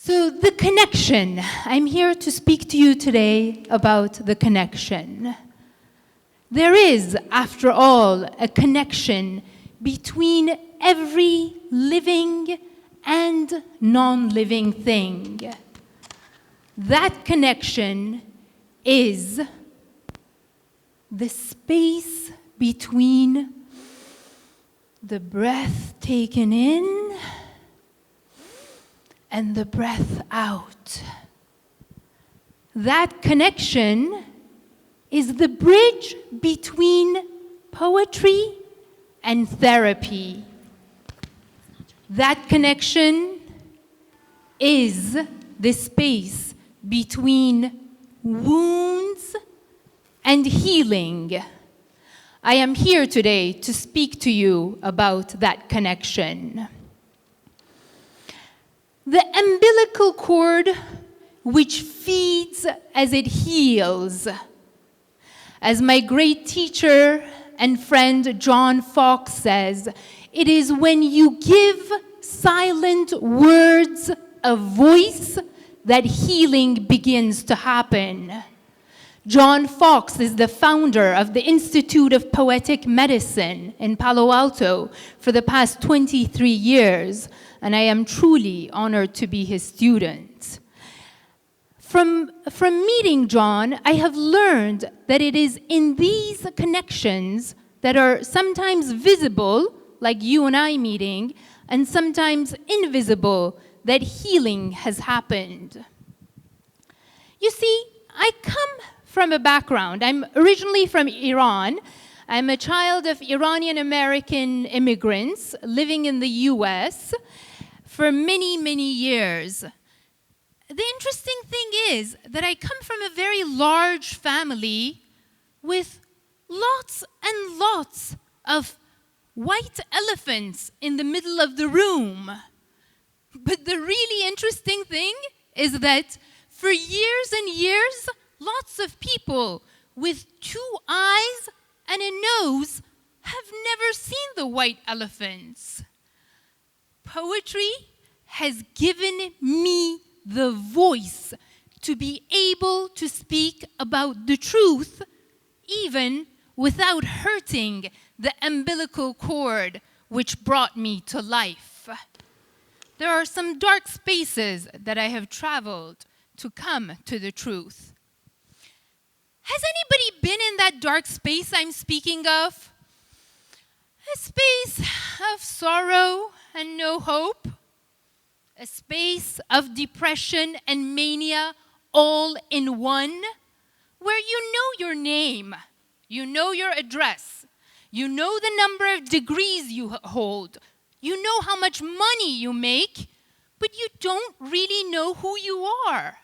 So the connection. I'm here to speak to you today about the connection. There is, after all, a connection between every living and non-living thing. That connection is the space between the breath taken in and the breath out. That connection is the bridge between poetry and therapy. That connection is the space between wounds and healing. I am here today to speak to you about that connection. The umbilical cord which feeds as it heals. As my great teacher and friend John Fox says, it is when you give silent words a voice that healing begins to happen. John Fox is the founder of the Institute of Poetic Medicine in Palo Alto for the past 23 years, and I am truly honored to be his student. From meeting John, I have learned that it is in these connections that are sometimes visible, like you and I meeting, and sometimes invisible, that healing has happened. You see, I come from a background. I'm originally from Iran. I'm a child of Iranian-American immigrants living in the US for many, many years. The interesting thing is that I come from a very large family with lots and lots of white elephants in the middle of the room. But the really interesting thing is that for years and years, lots of people with 2 eyes and a nose have never seen the white elephants. Poetry has given me the voice to be able to speak about the truth, even without hurting the umbilical cord which brought me to life. There are some dark spaces that I have traveled to come to the truth. Has anybody been in that dark space I'm speaking of? A space of sorrow and no hope? A space of depression and mania all in one? Where you know your name, you know your address, you know the number of degrees you hold, you know how much money you make, but you don't really know who you are.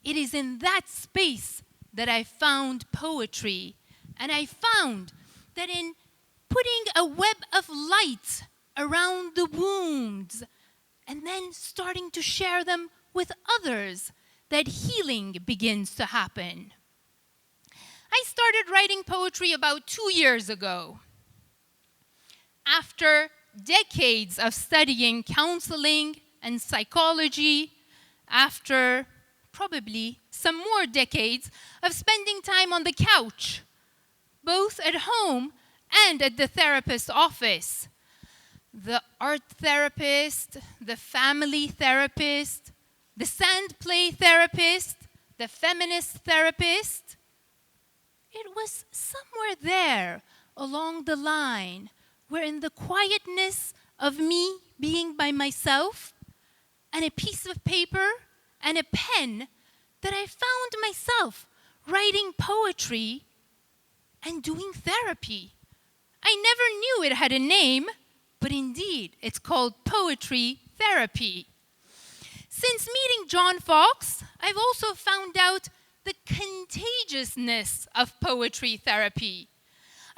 It is in that space that I found poetry, and I found that in putting a web of light around the wounds and then starting to share them with others, that healing begins to happen. I started writing poetry about 2 years ago. After decades of studying counseling and psychology, after probably some more decades of spending time on the couch, both at home and at the therapist's office. The art therapist, the family therapist, the sand play therapist, the feminist therapist. It was somewhere there along the line where in the quietness of me being by myself and a piece of paper and a pen that I found myself writing poetry and doing therapy. I never knew it had a name, but indeed, it's called poetry therapy. Since meeting John Fox, I've also found out the contagiousness of poetry therapy.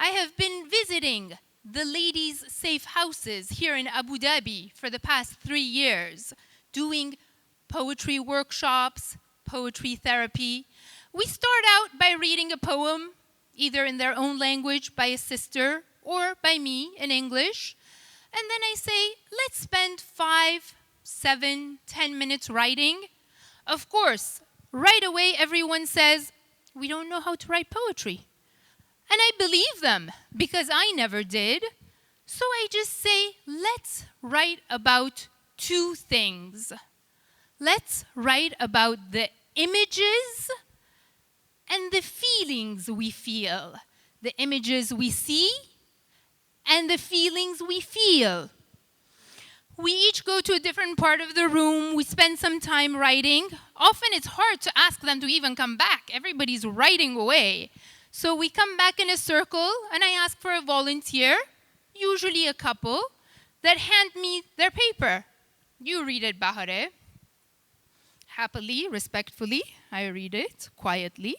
I have been visiting the ladies' safe houses here in Abu Dhabi for the past 3 years, doing poetry workshops, poetry therapy. We start out by reading a poem, either in their own language by a sister or by me in English. And then I say, let's spend 5, 7, 10 minutes writing. Of course, right away everyone says, we don't know how to write poetry. And I believe them because I never did. So I just say, let's write about two things. Let's write about the images and the feelings we feel. The images we see and the feelings we feel. We each go to a different part of the room. We spend some time writing. Often it's hard to ask them to even come back. Everybody's writing away. So we come back in a circle, and I ask for a volunteer, usually a couple, that hand me their paper. You read it, Bahareh. Happily, respectfully, I read it quietly,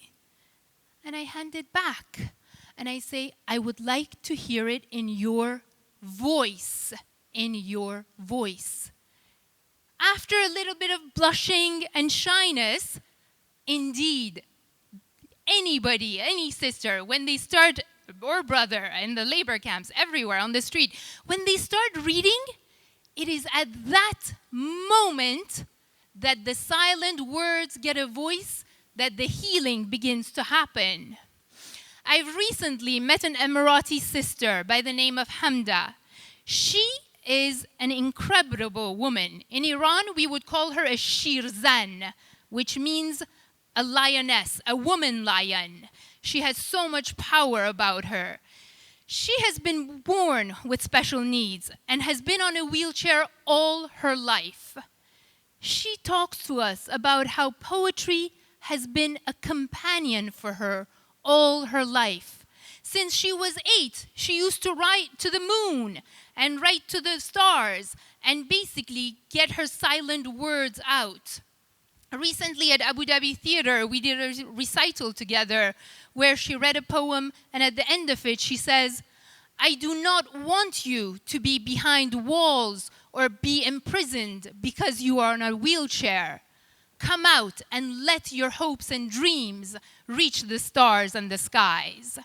and I hand it back. And I say, I would like to hear it in your voice. In your voice. After a little bit of blushing and shyness, indeed, anybody, any sister, when they start, or brother, in the labor camps, everywhere on the street, when they start reading, it is at that moment that the silent words get a voice, that the healing begins to happen. I've recently met an Emirati sister by the name of Hamda. She is an incredible woman. In Iran, we would call her a shirzan, which means a lioness, a woman lion. She has so much power about her. She has been born with special needs and has been on a wheelchair all her life. She talks to us about how poetry has been a companion for her all her life. Since she was 8, she used to write to the moon and write to the stars and basically get her silent words out. Recently at Abu Dhabi Theater, we did a recital together where she read a poem, and at the end of it she says, I do not want you to be behind walls or be imprisoned because you are in a wheelchair. Come out and let your hopes and dreams reach the stars and the skies.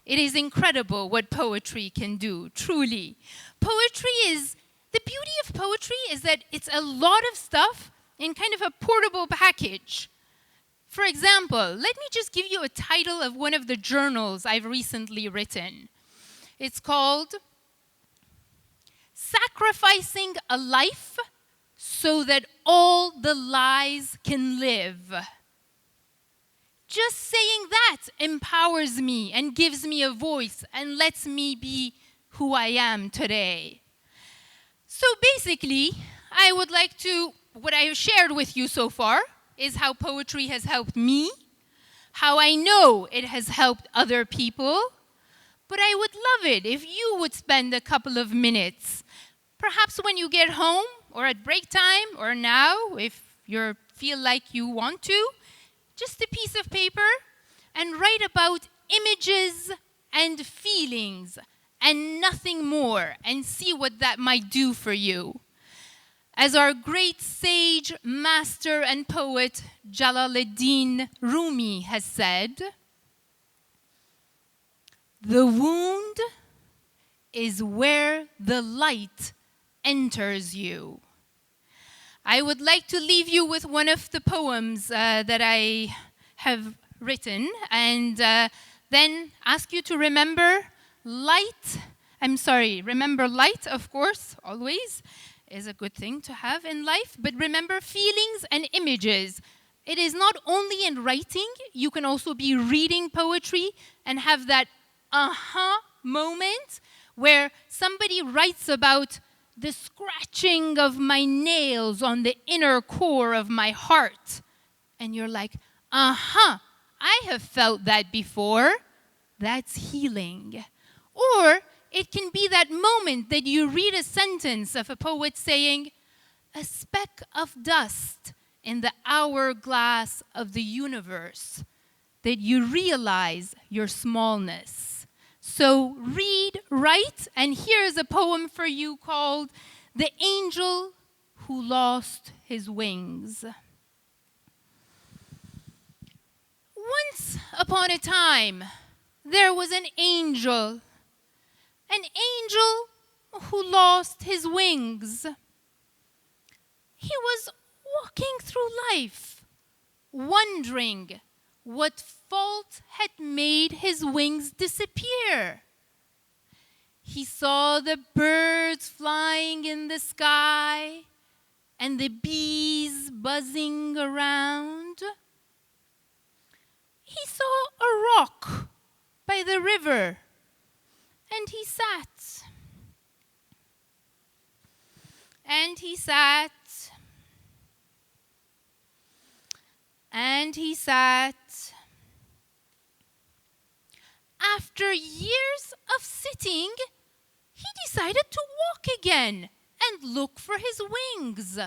It is incredible what poetry can do, truly. The beauty of poetry is that it's a lot of stuff in kind of a portable package. For example, let me just give you a title of one of the journals I've recently written. It's called Sacrificing a Life So That All the Lies Can Live. Just saying that empowers me and gives me a voice and lets me be who I am today. So basically, I would like to, what I have shared with you so far is how poetry has helped me, how I know it has helped other people, but I would love it if you would spend a couple of minutes, perhaps when you get home or at break time or now, if you feel like you want to, just a piece of paper and write about images and feelings and nothing more, and see what that might do for you. As our great sage, master, and poet Jalaluddin Rumi has said, the wound is where the light enters you. I would like to leave you with one of the poems that I have written, and then ask you to remember remember light, of course, always is a good thing to have in life, but remember feelings and images. It is not only in writing, you can also be reading poetry and have that aha moment where somebody writes about the scratching of my nails on the inner core of my heart. And you're like, aha, I have felt that before. That's healing. Or it can be that moment that you read a sentence of a poet saying, a speck of dust in the hourglass of the universe, that you realize your smallness. So read, write, and here's a poem for you called The Angel Who Lost His Wings. Once upon a time, there was an angel who lost his wings. He was walking through life, wondering what fault had made his wings disappear. He saw the birds flying in the sky and the bees buzzing around. He saw a rock by the river, and he sat. And he sat. And he sat. After years of sitting, he decided to walk again and look for his wings.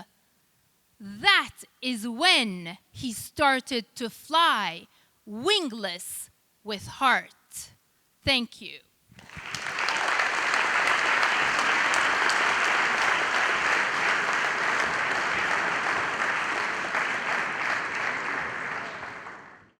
That is when he started to fly, wingless, with heart. Thank you.